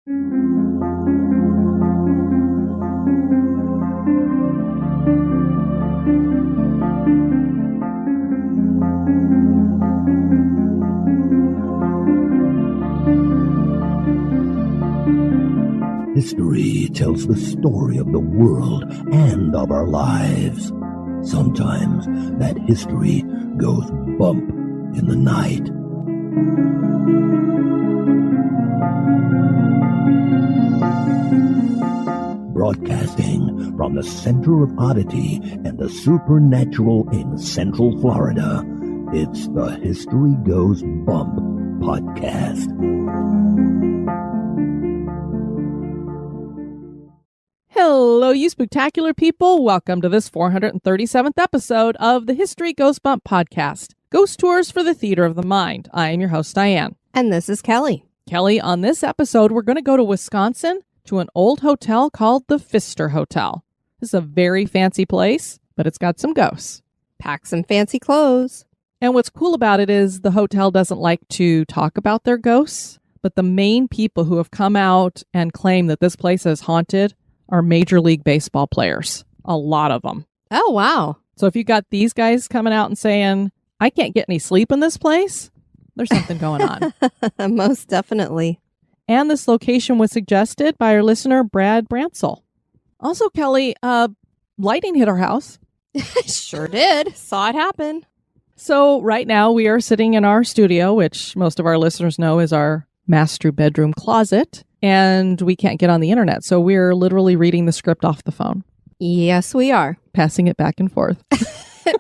History tells the story of the world and of our lives. Sometimes that history goes bump in the night. Broadcasting from the center of oddity and the supernatural in Central Florida, it's the History Goes Bump podcast. Hello, you spectacular people. Welcome to this 437th episode of the History Goes Bump podcast, Ghost Tours for the Theater of the Mind. I am your host, Diane. And this is Kelly. Kelly, on this episode, we're going to go to Wisconsin to an old hotel called the Pfister Hotel. This is a very fancy place, but it's got some ghosts. Pack some fancy clothes. And what's cool about it is the hotel doesn't like to talk about their ghosts, but the main people who have come out and claim that this place is haunted are Major League Baseball players. A lot of them. Oh, wow. So if you got these guys coming out and saying, I can't get any sleep in this place, there's something going on. Most definitely. And this location was suggested by our listener, Brad Brancel. Also, Kelly, lightning hit our house. Sure did. Saw it happen. So right now we are sitting in our studio, which most of our listeners know is our master bedroom closet. And we can't get on the internet. So we're literally reading the script off the phone. Yes, we are. Passing it back and forth.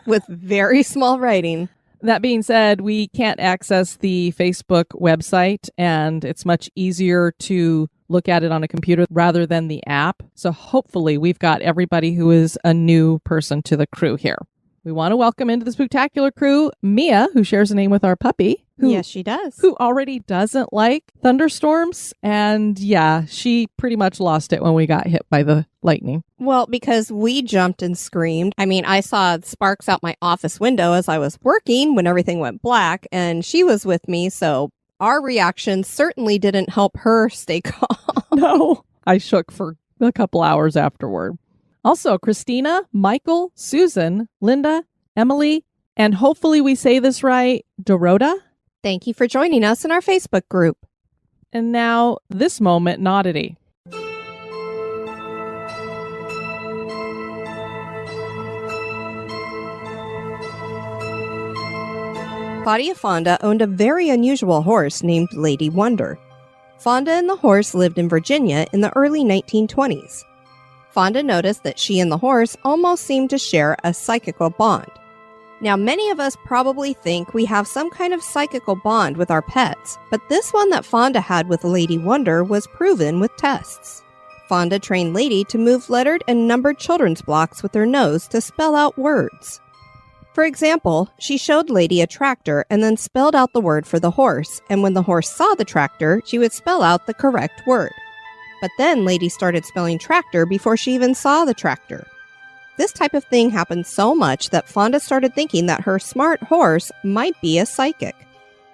With very small writing. That being said, we can't access the Facebook website, and it's much easier to look at it on a computer rather than the app. So hopefully we've got everybody who is a new person to the crew here. We want to welcome into the spectacular crew Mia, who shares a name with our puppy. Yes, she does. Who already doesn't like thunderstorms. And yeah, she pretty much lost it when we got hit by the lightning. Well, because we jumped and screamed. I mean, I saw sparks out my office window as I was working when everything went black, and she was with me. So our reaction certainly didn't help her stay calm. No, I shook for a couple hours afterward. Also, Christina, Michael, Susan, Linda, Emily, and hopefully we say this right, Dorota. Thank you for joining us in our Facebook group. And now, this moment in Oddity. Claudia Fonda owned a very unusual horse named Lady Wonder. Fonda and the horse lived in Virginia in the early 1920s. Fonda noticed that she and the horse almost seemed to share a psychical bond. Now, many of us probably think we have some kind of psychical bond with our pets, but this one that Fonda had with Lady Wonder was proven with tests. Fonda trained Lady to move lettered and numbered children's blocks with her nose to spell out words. For example, she showed Lady a tractor and then spelled out the word for the horse, and when the horse saw the tractor, she would spell out the correct word. But then Lady started spelling tractor before she even saw the tractor. This type of thing happened so much that Fonda started thinking that her smart horse might be a psychic.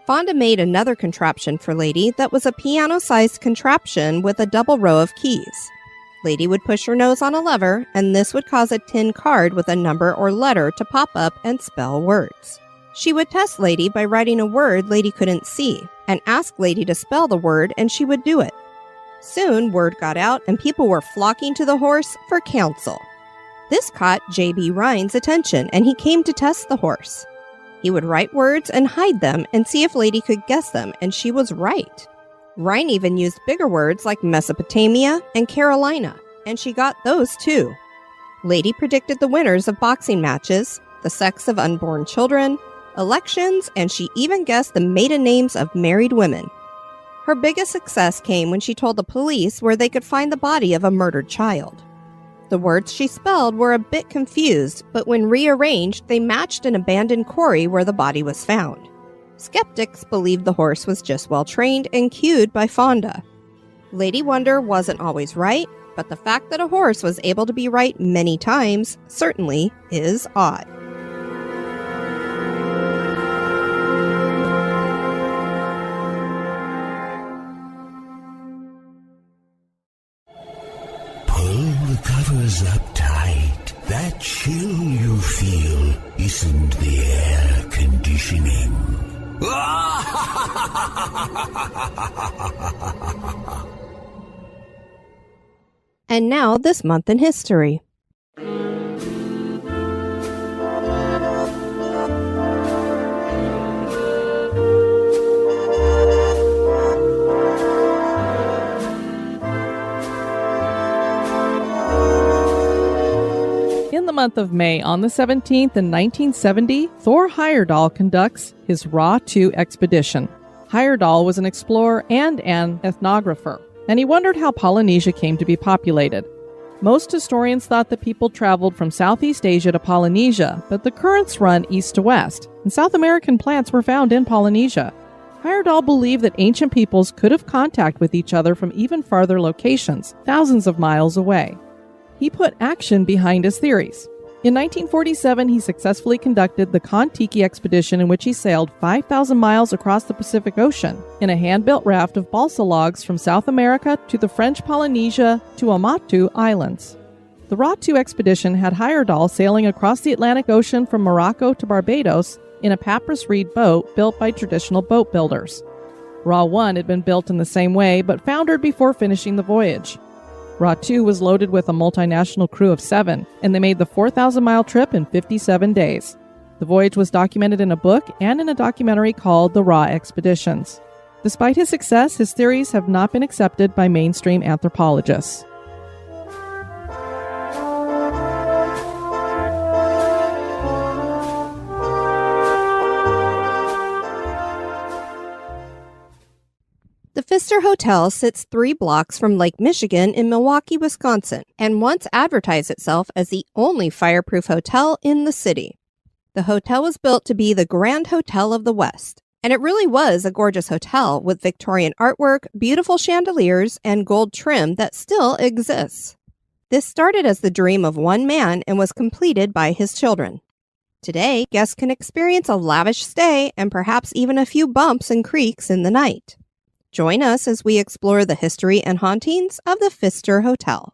Fonda made another contraption for Lady that was a piano-sized contraption with a double row of keys. Lady would push her nose on a lever, and this would cause a tin card with a number or letter to pop up and spell words. She would test Lady by writing a word Lady couldn't see, and ask Lady to spell the word, and she would do it. Soon, word got out, and people were flocking to the horse for counsel. This caught J.B. Rhine's attention, and he came to test the horse. He would write words and hide them and see if Lady could guess them, and she was right. Rhine even used bigger words like Mesopotamia and Carolina, and she got those too. Lady predicted the winners of boxing matches, the sex of unborn children, elections, and she even guessed the maiden names of married women. Her biggest success came when she told the police where they could find the body of a murdered child. The words she spelled were a bit confused, but when rearranged, they matched an abandoned quarry where the body was found. Skeptics believed the horse was just well trained and cued by Fonda. Lady Wonder wasn't always right, but the fact that a horse was able to be right many times certainly is odd. the covers up tight. That chill you feel isn't the air conditioning. And now, this month in history. In the month of May, on the 17th in 1970, Thor Heyerdahl conducts his Ra 2 expedition. Heyerdahl was an explorer and an ethnographer, and he wondered how Polynesia came to be populated. Most historians thought that people traveled from Southeast Asia to Polynesia, but the currents run east to west, and South American plants were found in Polynesia. Heyerdahl believed that ancient peoples could have contact with each other from even farther locations, thousands of miles away. He put action behind his theories. In 1947, he successfully conducted the Kon-Tiki expedition, in which he sailed 5,000 miles across the Pacific Ocean in a hand-built raft of balsa logs from South America to the French Polynesia to Amatu Islands. The Ra 2 expedition had Heyerdahl sailing across the Atlantic Ocean from Morocco to Barbados in a papyrus reed boat built by traditional boat builders. Ra 1 had been built in the same way, but foundered before finishing the voyage. Ra 2 was loaded with a multinational crew of 7, and they made the 4,000-mile trip in 57 days. The voyage was documented in a book and in a documentary called The Ra Expeditions. Despite his success, his theories have not been accepted by mainstream anthropologists. The Pfister Hotel sits 3 blocks from Lake Michigan in Milwaukee, Wisconsin, and once advertised itself as the only fireproof hotel in the city. The hotel was built to be the Grand Hotel of the West, and it really was a gorgeous hotel with Victorian artwork, beautiful chandeliers, and gold trim that still exists. This started as the dream of one man and was completed by his children. Today, guests can experience a lavish stay and perhaps even a few bumps and creaks in the night. Join us as we explore the history and hauntings of the Pfister Hotel.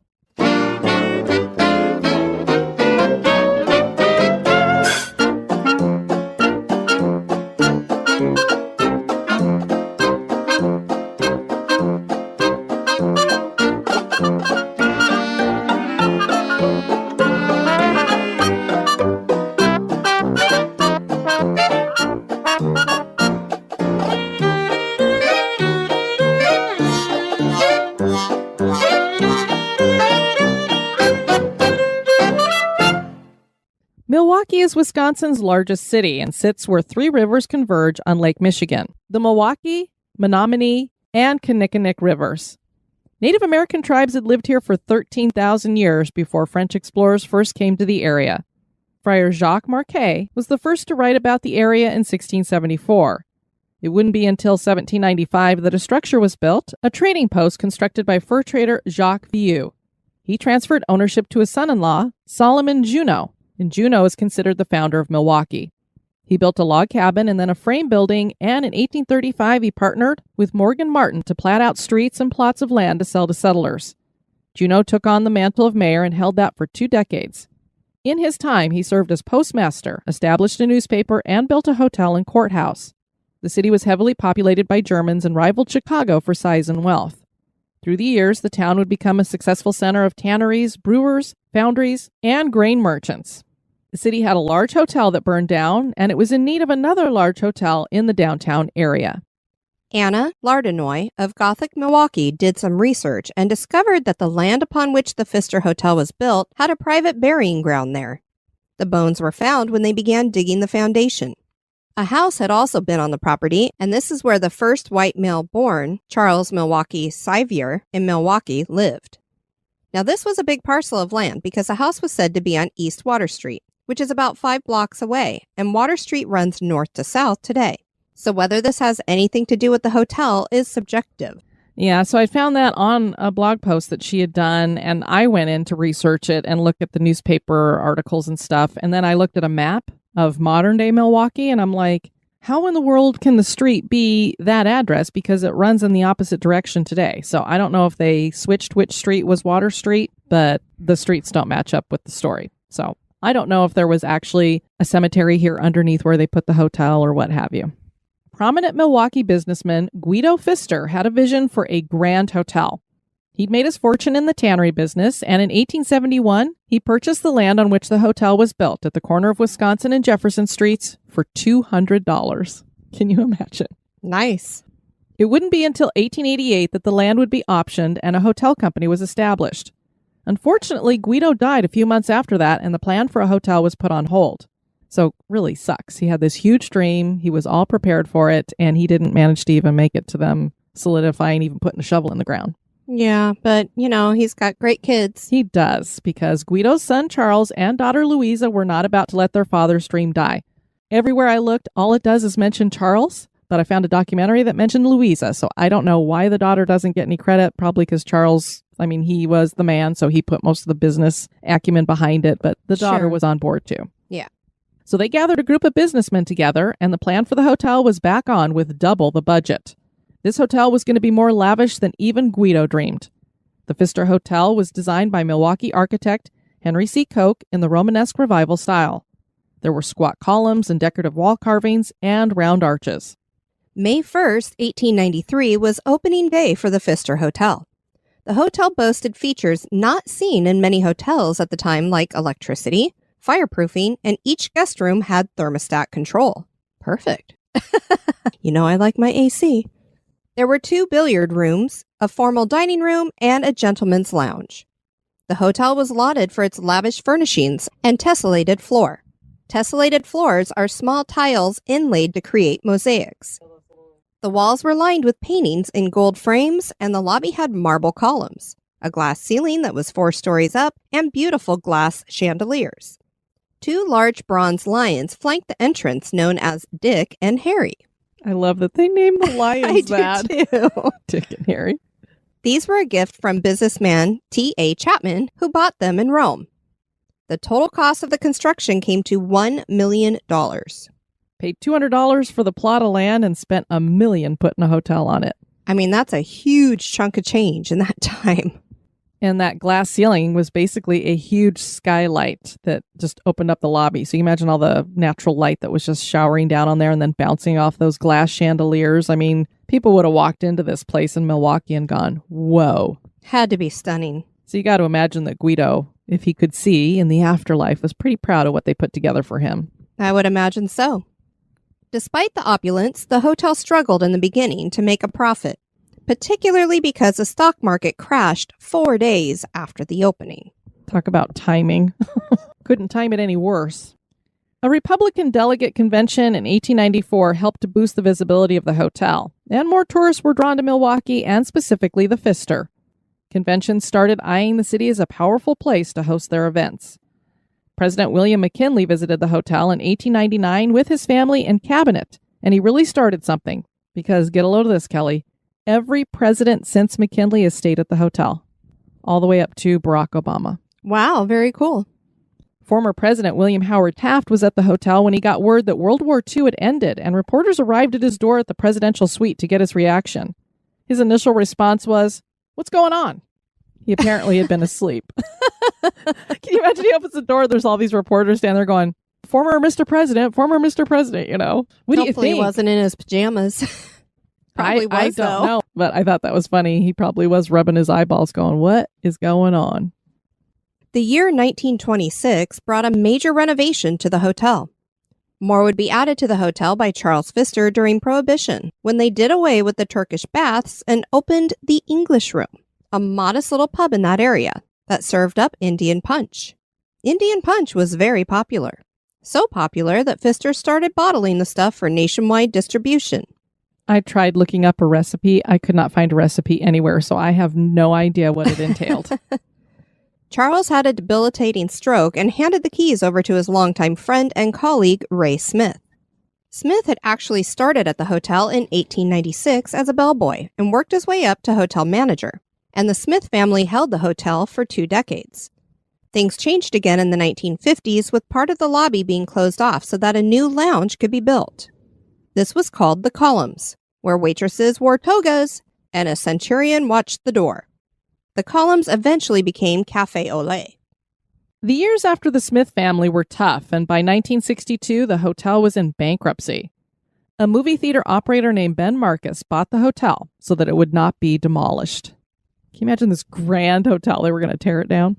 Milwaukee is Wisconsin's largest city and sits where 3 rivers converge on Lake Michigan: the Milwaukee, Menominee, and Kinnickinnick rivers. Native American tribes had lived here for 13,000 years before French explorers first came to the area. Friar Jacques Marquet was the first to write about the area in 1674. It wouldn't be until 1795 that a structure was built, a trading post constructed by fur trader Jacques Vieux. He transferred ownership to his son-in-law, Solomon Juneau, and Juneau is considered the founder of Milwaukee. He built a log cabin and then a frame building, and in 1835 he partnered with Morgan Martin to plat out streets and plots of land to sell to settlers. Juneau took on the mantle of mayor and held that for 2 decades. In his time, he served as postmaster, established a newspaper, and built a hotel and courthouse. The city was heavily populated by Germans and rivaled Chicago for size and wealth. Through the years, the town would become a successful center of tanneries, brewers, foundries, and grain merchants. The city had a large hotel that burned down, and it was in need of another large hotel in the downtown area. Anna Lardenoy of Gothic Milwaukee did some research and discovered that the land upon which the Pfister Hotel was built had a private burying ground there. The bones were found when they began digging the foundation. A house had also been on the property, and this is where the first white male born, Charles Milwaukee Sevier, in Milwaukee, lived. Now, this was a big parcel of land because the house was said to be on East Water Street, which is about 5 blocks away, and Water Street runs north to south today. So whether this has anything to do with the hotel is subjective. Yeah, so I found that on a blog post that she had done, and I went in to research it and look at the newspaper articles and stuff, and then I looked at a map of modern-day Milwaukee, and I'm like, how in the world can the street be that address? Because it runs in the opposite direction today. So I don't know if they switched which street was Water Street, but the streets don't match up with the story. So I don't know if there was actually a cemetery here underneath where they put the hotel or what have you. Prominent Milwaukee businessman Guido Pfister had a vision for a grand hotel. He'd made his fortune in the tannery business, and in 1871, he purchased the land on which the hotel was built at the corner of Wisconsin and Jefferson Streets for $200. Can you imagine? Nice. It wouldn't be until 1888 that the land would be optioned and a hotel company was established. Unfortunately, Guido died a few months after that, and the plan for a hotel was put on hold. So really sucks. He had this huge dream. He was all prepared for it, and he didn't manage to even make it to them solidifying, even putting a shovel in the ground. Yeah, but, he's got great kids. He does, because Guido's son Charles and daughter Louisa were not about to let their father's dream die. Everywhere I looked, all it does is mention Charles, but I found a documentary that mentioned Louisa, so I don't know why the daughter doesn't get any credit. Probably because Charles, he was the man, so he put most of the business acumen behind it, but the daughter was on board too. Yeah. So they gathered a group of businessmen together, and the plan for the hotel was back on with double the budget. This hotel was going to be more lavish than even Guido dreamed. The Pfister Hotel was designed by Milwaukee architect Henry C. Koch in the Romanesque Revival style. There were squat columns and decorative wall carvings and round arches. May 1st, 1893 was opening day for the Pfister Hotel. The hotel boasted features not seen in many hotels at the time, like electricity, fireproofing, and each guest room had thermostat control. Perfect. I like my AC. There were 2 billiard rooms, a formal dining room, and a gentleman's lounge. The hotel was lauded for its lavish furnishings and tessellated floor. Tessellated floors are small tiles inlaid to create mosaics. The walls were lined with paintings in gold frames, and the lobby had marble columns, a glass ceiling that was 4 stories up, and beautiful glass chandeliers. 2 large bronze lions flanked the entrance known as Dick and Harry. I love that they named the lions that. I do too. Dick and Harry. These were a gift from businessman T.A. Chapman, who bought them in Rome. The total cost of the construction came to $1 million. Paid $200 for the plot of land and spent $1 million putting a hotel on it. That's a huge chunk of change in that time. And that glass ceiling was basically a huge skylight that just opened up the lobby. So you imagine all the natural light that was just showering down on there and then bouncing off those glass chandeliers. People would have walked into this place in Milwaukee and gone, whoa. Had to be stunning. So you got to imagine that Guido, if he could see in the afterlife, was pretty proud of what they put together for him. I would imagine so. Despite the opulence, the hotel struggled in the beginning to make a profit, particularly because the stock market crashed 4 days after the opening. Talk about timing. Couldn't time it any worse. A Republican delegate convention in 1894 helped to boost the visibility of the hotel, and more tourists were drawn to Milwaukee and specifically the Pfister. Conventions started eyeing the city as a powerful place to host their events. President William McKinley visited the hotel in 1899 with his family and cabinet, and he really started something. Because, get a load of this, Kelly, every president since McKinley has stayed at the hotel, all the way up to Barack Obama. Wow, very cool. Former President William Howard Taft was at the hotel when he got word that World War II had ended, and reporters arrived at his door at the presidential suite to get his reaction. His initial response was, "What's going on?" He apparently had been asleep. Can you imagine he opens the door, there's all these reporters standing there going, former Mr. President, What do you think? Hopefully he wasn't in his pajamas. Probably I was, don't know, but I thought that was funny. He probably was rubbing his eyeballs going, what is going on? The year 1926 brought a major renovation to the hotel. More would be added to the hotel by Charles Pfister during Prohibition, when they did away with the Turkish baths and opened the English Room, a modest little pub in that area that served up Indian punch. Indian punch was very popular. So popular that Pfister started bottling the stuff for nationwide distribution. I tried looking up a recipe. I could not find a recipe anywhere, so I have no idea what it entailed. Charles had a debilitating stroke and handed the keys over to his longtime friend and colleague, Ray Smith. Smith had actually started at the hotel in 1896 as a bellboy and worked his way up to hotel manager, and the Smith family held the hotel for 2 decades. Things changed again in the 1950s with part of the lobby being closed off so that a new lounge could be built. This was called the Columns, where waitresses wore togas and a centurion watched the door. The Columns eventually became Café Olé. The years after the Smith family were tough, and by 1962, the hotel was in bankruptcy. A movie theater operator named Ben Marcus bought the hotel so that it would not be demolished. Can you imagine this grand hotel? They were going to tear it down.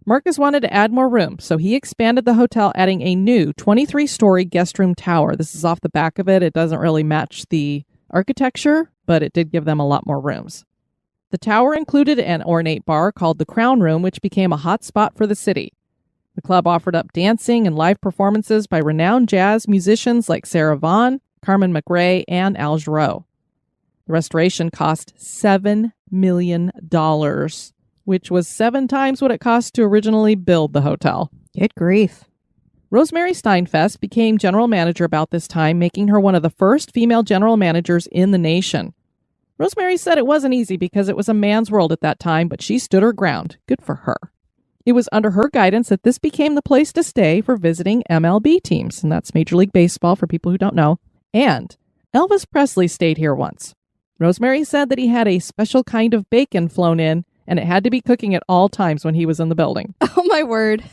Marcus wanted to add more rooms, so he expanded the hotel, adding a new 23-story guest room tower. This is off the back of it. It doesn't really match the architecture, but it did give them a lot more rooms. The tower included an ornate bar called the Crown Room, which became a hot spot for the city. The club offered up dancing and live performances by renowned jazz musicians like Sarah Vaughan, Carmen McRae, and Al Jarreau. The restoration cost $7 million, which was 7 times what it cost to originally build the hotel. Good grief. Rosemary Steinfest became general manager about this time, making her one of the first female general managers in the nation. Rosemary said it wasn't easy because it was a man's world at that time, but she stood her ground. Good for her. It was under her guidance that this became the place to stay for visiting MLB teams, and that's Major League Baseball for people who don't know. And Elvis Presley stayed here once. Rosemary said that he had a special kind of bacon flown in, and it had to be cooking at all times when he was in the building. Oh, my word.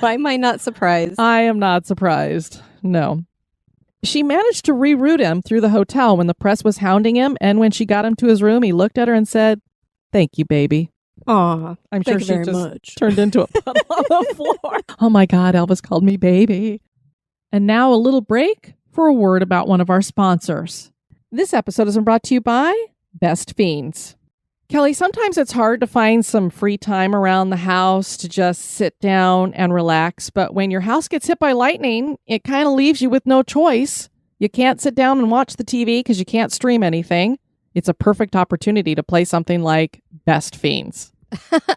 Why am I not surprised? I am not surprised. No. She managed to reroute him through the hotel when the press was hounding him, and when she got him to his room, he looked at her and said, "Thank you, baby." Aw, I'm sure she just turned into a puddle on the floor. Oh my God, Elvis called me baby. And now a little break for a word about one of our sponsors. This episode is brought to you by Best Fiends. Kelly, sometimes it's hard to find some free time around the house to just sit down and relax. But when your house gets hit by lightning, it kind of leaves you with no choice. You can't sit down and watch the TV because you can't stream anything. It's a perfect opportunity to play something like Best Fiends.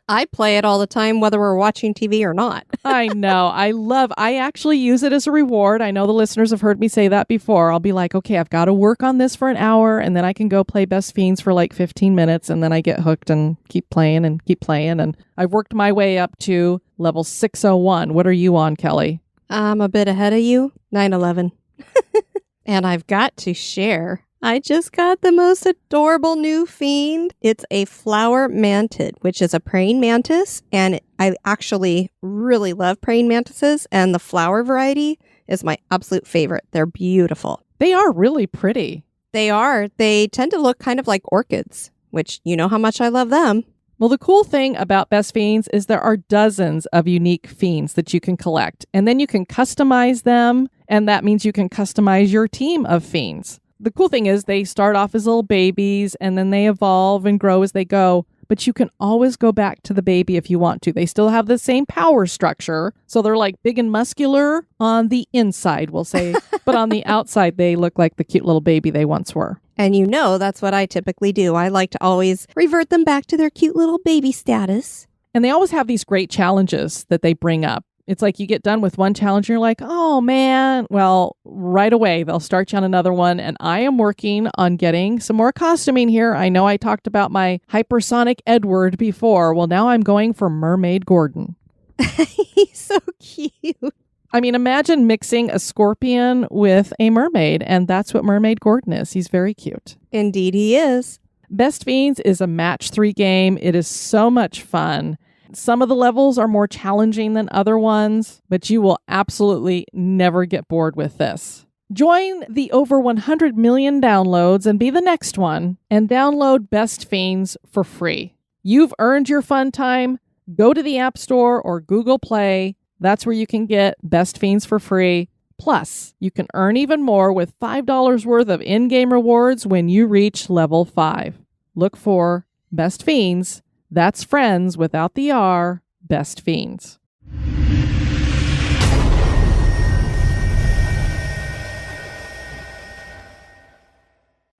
I play it all the time, whether we're watching TV or not. I know. I actually use it as a reward. I know the listeners have heard me say that before. I'll be like, okay, I've got to work on this for an hour, and then I can go play Best Fiends for like 15 minutes, and then I get hooked and keep playing. And I've worked my way up to level 601. What are you on, Kelly? I'm a bit ahead of you, 911. And I've got to share. I just got the most adorable new fiend. It's a flower mantid, which is a praying mantis. And I actually really love praying mantises. And the flower variety is my absolute favorite. They're beautiful. They are really pretty. They are. They tend to look kind of like orchids, which you know how much I love them. Well, the cool thing about Best Fiends is there are dozens of unique fiends that you can collect. And then you can customize them. And that means you can customize your team of fiends. The cool thing is they start off as little babies and then they evolve and grow as they go. But you can always go back to the baby if you want to. They still have the same power structure. So they're like big and muscular on the inside, we'll say. But on the outside, they look like the cute little baby they once were. And you know that's what I typically do. I like to always revert them back to their cute little baby status. And they always have these great challenges that they bring up. It's like you get done with one challenge and you're like, oh man, well, right away, they'll start you on another one. And I am working on getting some more costuming here. I know I talked about my hypersonic Edward before. Well, now I'm going for Mermaid Gordon. He's so cute. I mean, imagine mixing a scorpion with a mermaid. And that's what Mermaid Gordon is. He's very cute. Indeed, he is. Best Fiends is a match 3 game. It is so much fun. Some of the levels are more challenging than other ones, but you will absolutely never get bored with this. Join the over 100 million downloads and be the next one, and download Best Fiends for free. You've earned your fun time. Go to the App Store or Google Play. That's where you can get Best Fiends for free. Plus, you can earn even more with $5 worth of in-game rewards when you reach level 5. Look for Best Fiends. That's friends without the R, Best Fiends.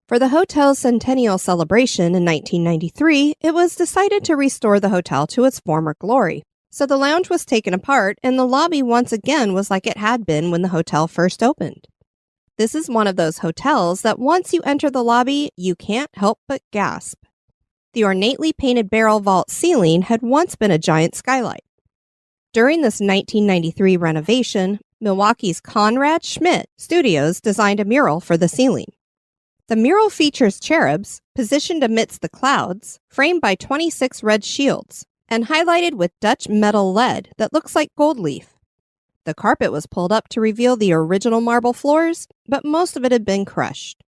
For the hotel's centennial celebration in 1993, it was decided to restore the hotel to its former glory. So the lounge was taken apart and the lobby once again was like it had been when the hotel first opened. This is one of those hotels that once you enter the lobby, you can't help but gasp. The ornately painted barrel vault ceiling had once been a giant skylight. During this 1993 renovation, Milwaukee's Conrad Schmidt Studios designed a mural for the ceiling. The mural features cherubs positioned amidst the clouds, framed by 26 red shields, and highlighted with Dutch metal lead that looks like gold leaf. The carpet was pulled up to reveal the original marble floors, but most of it had been crushed.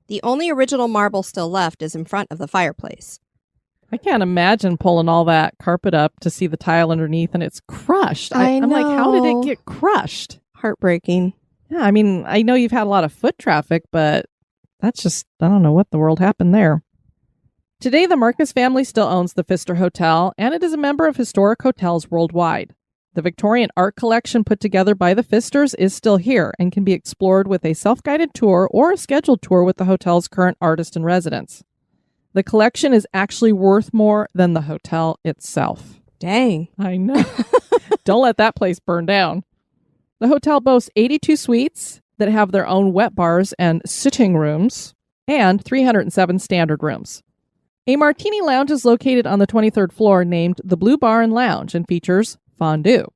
The only original marble still left is in front of the fireplace. I can't imagine pulling all that carpet up to see the tile underneath and it's crushed. I'm like, how did it get crushed? Heartbreaking. Yeah, I mean, I know you've had a lot of foot traffic, but that's just, I don't know what the world happened there. Today, the Marcus family still owns the Pfister Hotel, and it is a member of historic hotels worldwide. The Victorian art collection put together by the Pfisters is still here and can be explored with a self-guided tour or a scheduled tour with the hotel's current artist in residence. The collection is actually worth more than the hotel itself. Dang. I know. Don't let that place burn down. The hotel boasts 82 suites that have their own wet bars and sitting rooms, and 307 standard rooms. A martini lounge is located on the 23rd floor named the Blue Bar and Lounge and features fondue.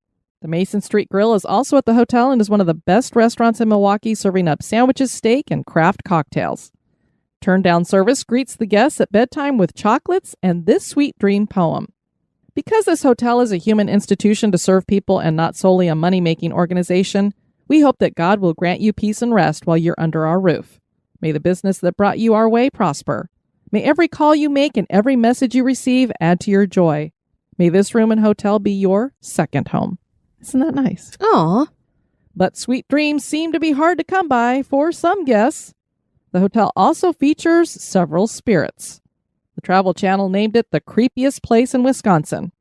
The Mason Street Grill is also at the hotel and is one of the best restaurants in Milwaukee, serving up sandwiches, steak, and craft cocktails. Turn-down service greets the guests at bedtime with chocolates and this sweet dream poem. Because this hotel is a human institution to serve people and not solely a money-making organization, we hope that God will grant you peace and rest while you're under our roof. May the business that brought you our way prosper. May every call you make and every message you receive add to your joy. May this room and hotel be your second home. Isn't that nice? Aw. But sweet dreams seem to be hard to come by for some guests. The hotel also features several spirits. The Travel Channel named it the creepiest place in Wisconsin.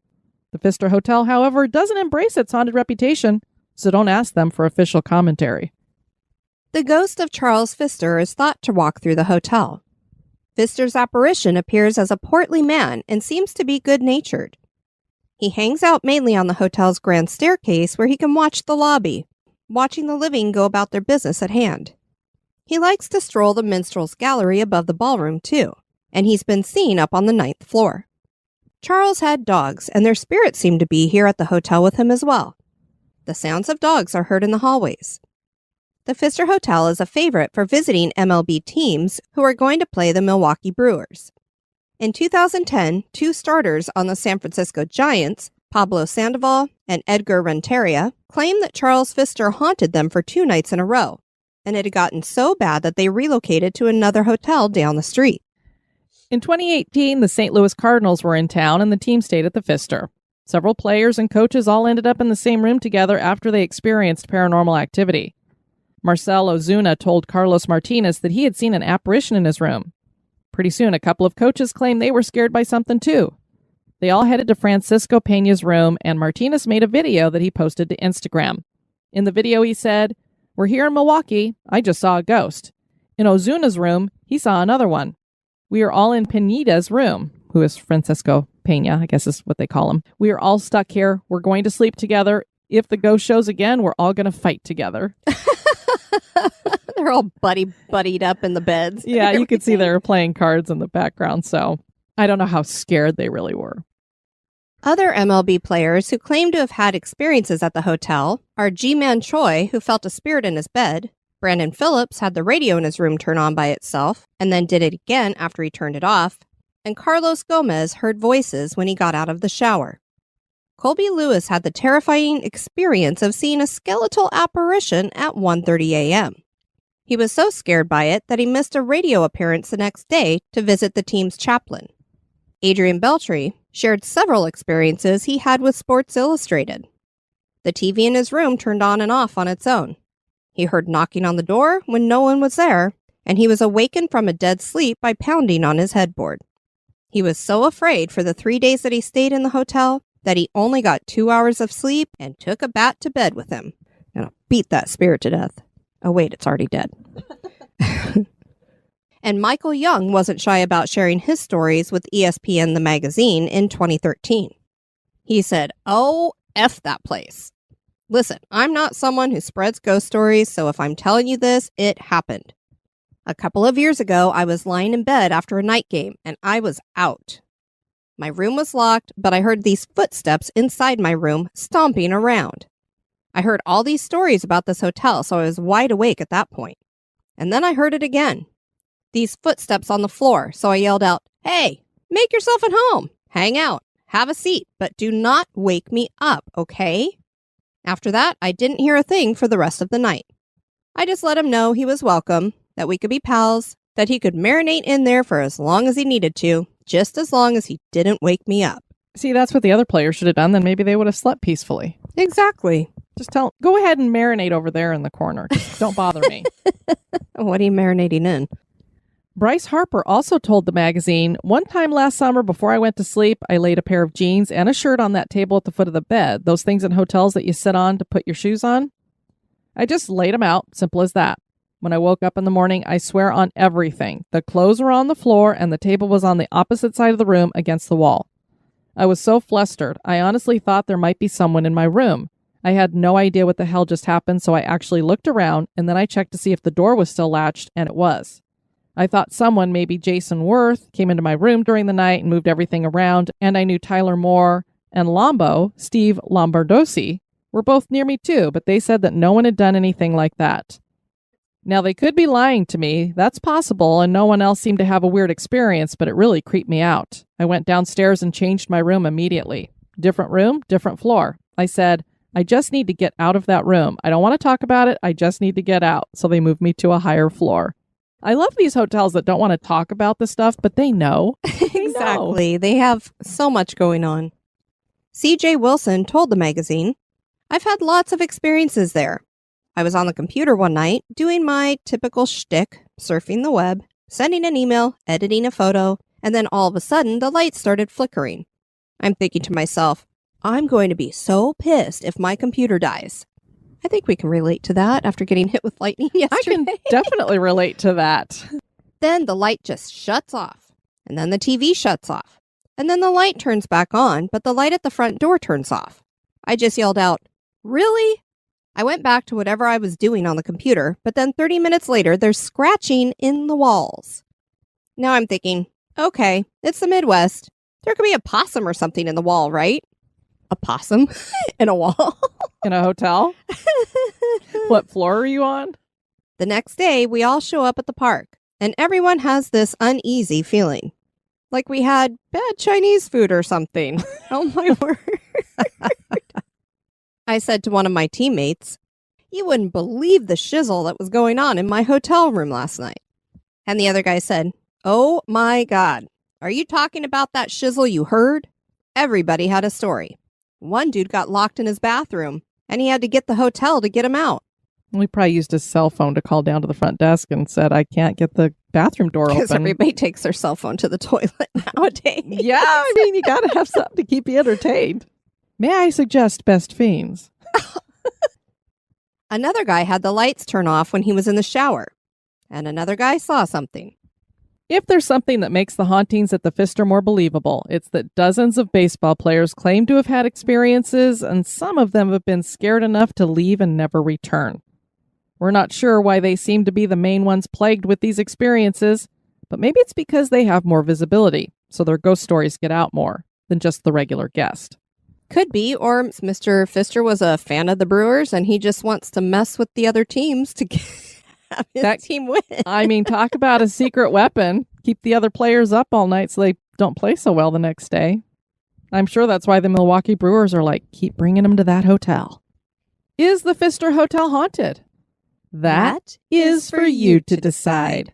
The Pfister Hotel, however, doesn't embrace its haunted reputation, so don't ask them for official commentary. The ghost of Charles Pfister is thought to walk through the hotel. Pfister's apparition appears as a portly man and seems to be good-natured. He hangs out mainly on the hotel's grand staircase where he can watch the lobby, watching the living go about their business at hand. He likes to stroll the minstrel's gallery above the ballroom, too, and he's been seen up on the 9th floor. Charles had dogs, and their spirits seem to be here at the hotel with him as well. The sounds of dogs are heard in the hallways. The Pfister Hotel is a favorite for visiting MLB teams who are going to play the Milwaukee Brewers. In 2010, two starters on the San Francisco Giants, Pablo Sandoval and Edgar Renteria, claimed that Charles Pfister haunted them for 2 nights in a row, and it had gotten so bad that they relocated to another hotel down the street. In 2018, the St. Louis Cardinals were in town and the team stayed at the Pfister. Several players and coaches all ended up in the same room together after they experienced paranormal activity. Marcel Ozuna told Carlos Martinez that he had seen an apparition in his room. Pretty soon, a couple of coaches claimed they were scared by something too. They all headed to Francisco Peña's room, and Martinez made a video that he posted to Instagram. In the video, he said, "We're here in Milwaukee. I just saw a ghost. In Ozuna's room, he saw another one. We are all in Peña's room," who is Francisco Peña, I guess is what they call him. "We are all stuck here. We're going to sleep together. If the ghost shows again, we're all going to fight together." They're all buddied up in the beds. Yeah, you could see they were playing cards in the background, so I don't know how scared they really were. Other MLB players who claim to have had experiences at the hotel are G-Man Choi, who felt a spirit in his bed. Brandon Phillips had the radio in his room turn on by itself and then did it again after he turned it off. And Carlos Gomez heard voices when he got out of the shower. Colby Lewis had the terrifying experience of seeing a skeletal apparition at 1:30 a.m. He was so scared by it that he missed a radio appearance the next day to visit the team's chaplain. Adrian Beltry shared several experiences he had with Sports Illustrated. The TV in his room turned on and off on its own. He heard knocking on the door when no one was there, and he was awakened from a dead sleep by pounding on his headboard. He was so afraid for the 3 days that he stayed in the hotel that he only got 2 hours of sleep and took a bat to bed with him. And I'll beat that spirit to death. Oh, wait, it's already dead. And Michael Young wasn't shy about sharing his stories with ESPN The Magazine in 2013. He said, "Oh, F that place. Listen, I'm not someone who spreads ghost stories, so if I'm telling you this, it happened. A couple of years ago, I was lying in bed after a night game, and I was out. My room was locked, but I heard these footsteps inside my room stomping around. I heard all these stories about this hotel, so I was wide awake at that point. And then I heard it again. These footsteps on the floor, so I yelled out, "Hey, make yourself at home. Hang out. Have a seat, but do not wake me up, okay?" After that, I didn't hear a thing for the rest of the night. I just let him know he was welcome, that we could be pals, that he could marinate in there for as long as he needed to, just as long as he didn't wake me up. See, that's what the other players should have done. Then maybe they would have slept peacefully. Exactly. Just go ahead and marinate over there in the corner. Just don't bother me. What are you marinating in? Bryce Harper also told the magazine, "One time last summer before I went to sleep, I laid a pair of jeans and a shirt on that table at the foot of the bed. Those things in hotels that you sit on to put your shoes on. I just laid them out. Simple as that. When I woke up in the morning, I swear on everything. The clothes were on the floor and the table was on the opposite side of the room against the wall. I was so flustered. I honestly thought there might be someone in my room. I had no idea what the hell just happened, so I actually looked around and then I checked to see if the door was still latched, and it was. I thought someone, maybe Jason Worth, came into my room during the night and moved everything around, and I knew Tyler Moore and Lombo, Steve Lombardosi, were both near me too, but they said that no one had done anything like that. Now, they could be lying to me. That's possible, and no one else seemed to have a weird experience, but it really creeped me out. I went downstairs and changed my room immediately. Different room, different floor. I said, I just need to get out of that room. I don't want to talk about it. I just need to get out. So they moved me to a higher floor." I love these hotels that don't want to talk about the stuff, but they know. Exactly. They have so much going on. C.J. Wilson told the magazine, "I've had lots of experiences there. I was on the computer one night doing my typical shtick, surfing the web, sending an email, editing a photo, and then all of a sudden the lights started flickering. I'm thinking to myself, I'm going to be so pissed if my computer dies." I think we can relate to that after getting hit with lightning yesterday. I can definitely relate to that. Then the light just shuts off, and then the TV shuts off, and then the light turns back on, but the light at the front door turns off. I just yelled out, "Really?" I went back to whatever I was doing on the computer, but then 30 minutes later, there's scratching in the walls. Now I'm thinking, okay, it's the Midwest. There could be a possum or something in the wall, right? A possum in a wall? In a hotel? What floor are you on? The next day, we all show up at the park, and everyone has this uneasy feeling. Like we had bad Chinese food or something. Oh my word. I said to one of my teammates, "You wouldn't believe the shizzle that was going on in my hotel room last night." And the other guy said, "Oh my God, are you talking about that shizzle you heard?" Everybody had a story. One dude got locked in his bathroom, and he had to get the hotel to get him out. We probably used his cell phone to call down to the front desk and said, "I can't get the bathroom door open." Because everybody takes their cell phone to the toilet nowadays. Yeah, I mean, you got to have something to keep you entertained. May I suggest Best Fiends? Another guy had the lights turn off when he was in the shower, and another guy saw something. If there's something that makes the hauntings at the Pfister more believable, it's that dozens of baseball players claim to have had experiences, and some of them have been scared enough to leave and never return. We're not sure why they seem to be the main ones plagued with these experiences, but maybe it's because they have more visibility, so their ghost stories get out more than just the regular guest. Could be, or Mr. Pfister was a fan of the Brewers, and he just wants to mess with the other teams to have his team win. I mean, talk about a secret weapon. Keep the other players up all night so they don't play so well the next day. I'm sure that's why the Milwaukee Brewers are like, keep bringing them to that hotel. Is the Pfister Hotel haunted? That is for you to decide.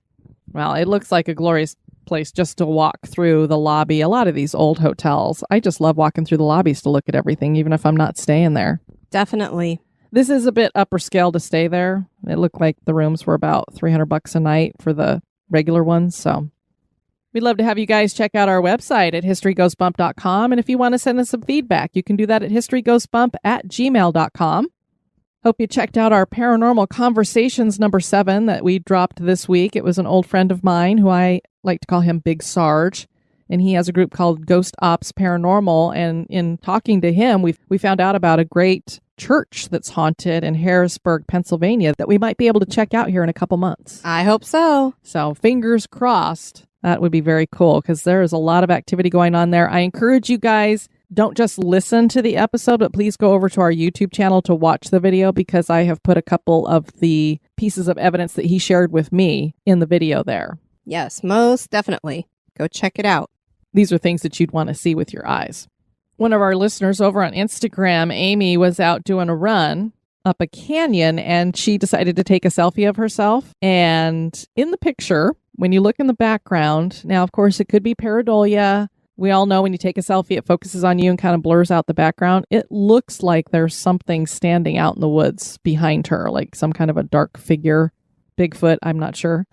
Well, it looks like a glorious place just to walk through the lobby. A lot of these old hotels, I just love walking through the lobbies to look at everything, even if I'm not staying there. Definitely. This is a bit upper scale to stay there. It looked like the rooms were about $300 a night for the regular ones. So we'd love to have you guys check out our website at historyghostbump.com. And if you want to send us some feedback, you can do that at historyghostbump@gmail.com. Hope you checked out our Paranormal Conversations number 7 that we dropped this week. It was an old friend of mine who I like to call him Big Sarge. And he has a group called Ghost Ops Paranormal. And in talking to him, we found out about a great church that's haunted in Harrisburg, Pennsylvania, that we might be able to check out here in a couple months. I hope so. So fingers crossed. That would be very cool because there is a lot of activity going on there. I encourage you guys don't just listen to the episode, but please go over to our YouTube channel to watch the video, because I have put a couple of the pieces of evidence that he shared with me in the video there. Yes, most definitely. Go check it out. These are things that you'd want to see with your eyes. One of our listeners over on Instagram, Amy, was out doing a run up a canyon, and she decided to take a selfie of herself. And in the picture, when you look in the background, now, of course, it could be pareidolia. We all know when you take a selfie, it focuses on you and kind of blurs out the background. It looks like there's something standing out in the woods behind her, like some kind of a dark figure. Bigfoot, I'm not sure.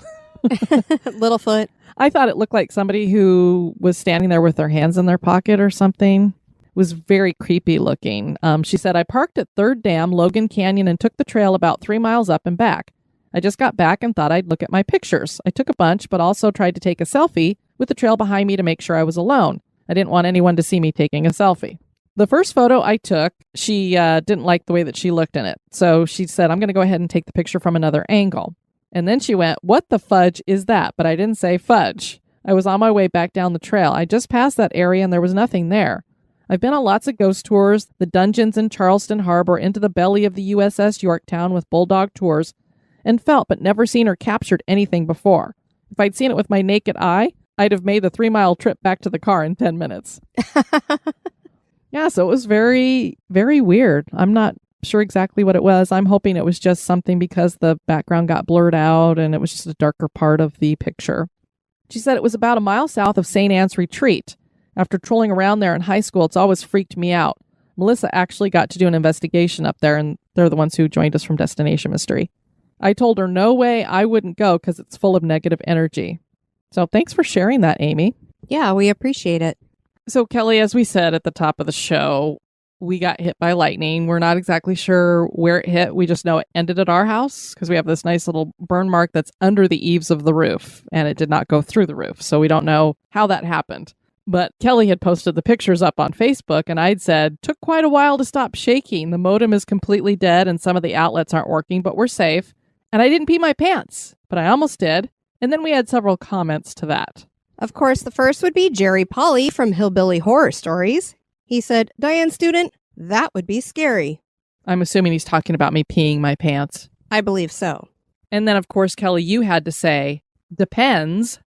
Littlefoot. I thought it looked like somebody who was standing there with their hands in their pocket or something. It was very creepy looking. She said, I parked at Third Dam, Logan Canyon, and took the trail about 3 miles up and back. I just got back and thought I'd look at my pictures. I took a bunch, but also tried to take a selfie with the trail behind me to make sure I was alone. I didn't want anyone to see me taking a selfie. The first photo I took, she didn't like the way that she looked in it. So she said, I'm going to go ahead and take the picture from another angle. And then she went, what the fudge is that? But I didn't say fudge. I was on my way back down the trail. I just passed that area and there was nothing there. I've been on lots of ghost tours, the dungeons in Charleston Harbor, into the belly of the USS Yorktown with bulldog tours, and felt but never seen or captured anything before. If I'd seen it with my naked eye, I'd have made the 3-mile trip back to the car in 10 minutes. Yeah, so it was very, very weird. I'm not sure exactly what it was. I'm hoping it was just something because the background got blurred out and it was just a darker part of the picture. She said it was about a mile south of St. Anne's Retreat. After trolling around there in high school, it's always freaked me out. Melissa actually got to do an investigation up there, and they're the ones who joined us from Destination Mystery. I told her no way I wouldn't go because it's full of negative energy. So thanks for sharing that, Amy. Yeah, we appreciate it. So Kelly, as we said at the top of the show, we got hit by lightning. We're not exactly sure where it hit. We just know it ended at our house because we have this nice little burn mark that's under the eaves of the roof, and it did not go through the roof. So we don't know how that happened. But Kelly had posted the pictures up on Facebook, and I'd said, took quite a while to stop shaking. The modem is completely dead, and some of the outlets aren't working, but we're safe. And I didn't pee my pants, but I almost did. And then we had several comments to that. Of course, the first would be Jerry Polly from Hillbilly Horror Stories. He said, Diane Student, that would be scary. I'm assuming he's talking about me peeing my pants. I believe so. And then, of course, Kelly, you had to say, depends, ...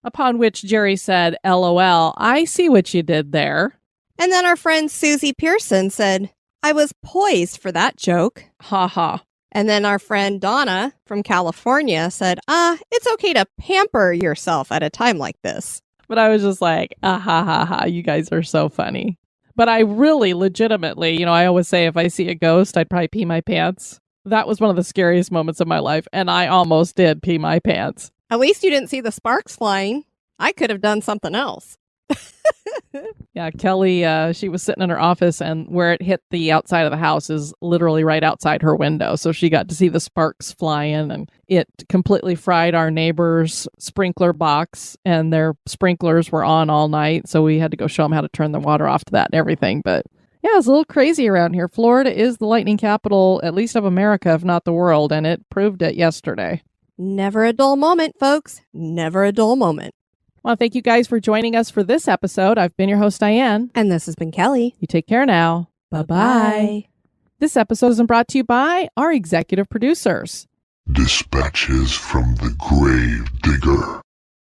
Upon which Jerry said, LOL, I see what you did there. And then our friend Susie Pearson said, I was poised for that joke. Ha ha. And then our friend Donna from California said, it's okay to pamper yourself at a time like this. But I was just like, ha ha ha, you guys are so funny. But I really legitimately, I always say if I see a ghost, I'd probably pee my pants. That was one of the scariest moments of my life, and I almost did pee my pants. At least you didn't see the sparks flying. I could have done something else. Yeah, Kelly, she was sitting in her office, and where it hit the outside of the house is literally right outside her window. So she got to see the sparks flying, and it completely fried our neighbor's sprinkler box, and their sprinklers were on all night. So we had to go show them how to turn the water off to that and everything. But yeah, it's a little crazy around here. Florida is the lightning capital, at least of America, if not the world, and it proved it yesterday. Never a dull moment, folks. Never a dull moment. Well, thank you guys for joining us for this episode. I've been your host, Diane. And this has been Kelly. You take care now. Bye-bye. This episode is brought to you by our executive producers. Dispatches from the Grave Digger.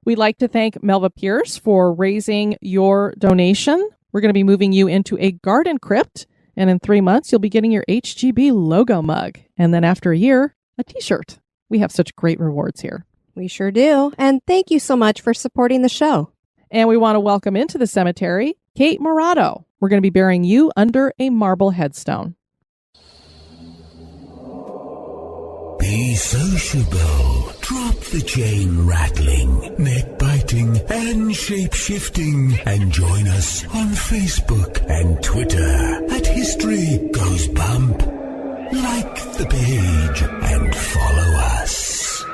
We'd like to thank Melva Pierce for raising your donation. We're going to be moving you into a garden crypt. And in 3 months, you'll be getting your HGB logo mug. And then after a year, a t-shirt. We have such great rewards here. We sure do. And thank you so much for supporting the show. And we want to welcome into the cemetery, Kate Morato. We're going to be burying you under a marble headstone. Be sociable. Drop the chain rattling, neck biting, and shape shifting. And join us on Facebook and Twitter at History Goes Bump. Like the page and follow us.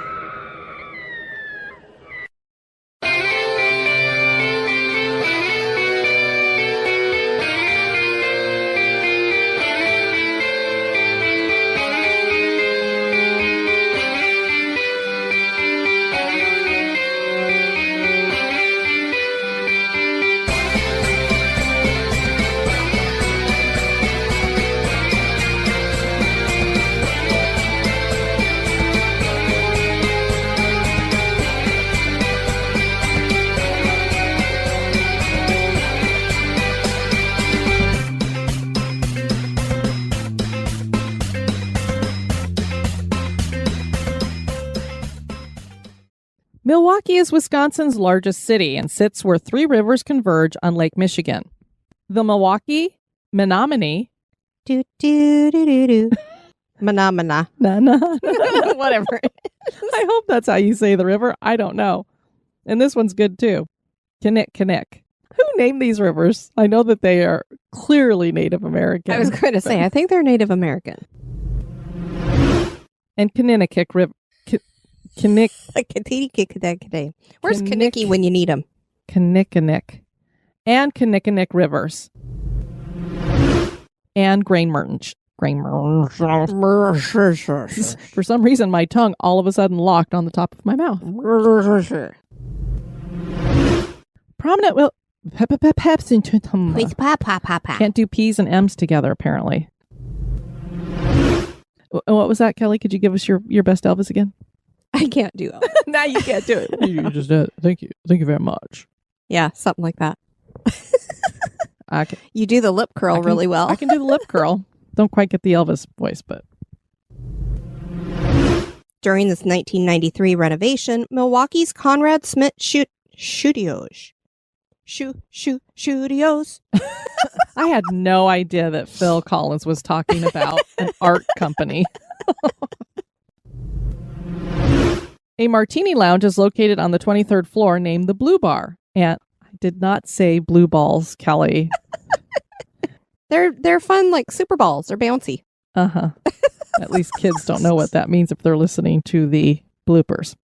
Milwaukee is Wisconsin's largest city and sits where 3 rivers converge on Lake Michigan. The Milwaukee, Menominee, Do do do do do. Phenomena. whatever. I hope that's how you say the river. I don't know. And this one's good too. Kinnick. Who named these rivers? I know that they are clearly Native American. I was going to say, I think they're Native American. And Kinnick River. Kinnick. Where's Kinnicky when you need him? Kinnick. And Kinnick rivers. And grain merchants. For some reason, my tongue all of a sudden locked on the top of my mouth. Prominent will can't do P's and M's together, apparently. What was that, Kelly? Could you give us your best Elvis again? I can't do it. Now you can't do it. You just did. Thank you. Thank you very much. Yeah, something like that. Okay. You do the lip curl really well. I can do the lip curl. Don't quite get the Elvis voice, but... During this 1993 renovation, Milwaukee's Conrad Smith Studios. Studios. I had no idea that Phil Collins was talking about an art company. A martini lounge is located on the 23rd floor named the Blue Bar. And I did not say blue balls, Kelly. They're fun like super balls. They're bouncy. Uh-huh. At least kids don't know what that means if they're listening to the bloopers.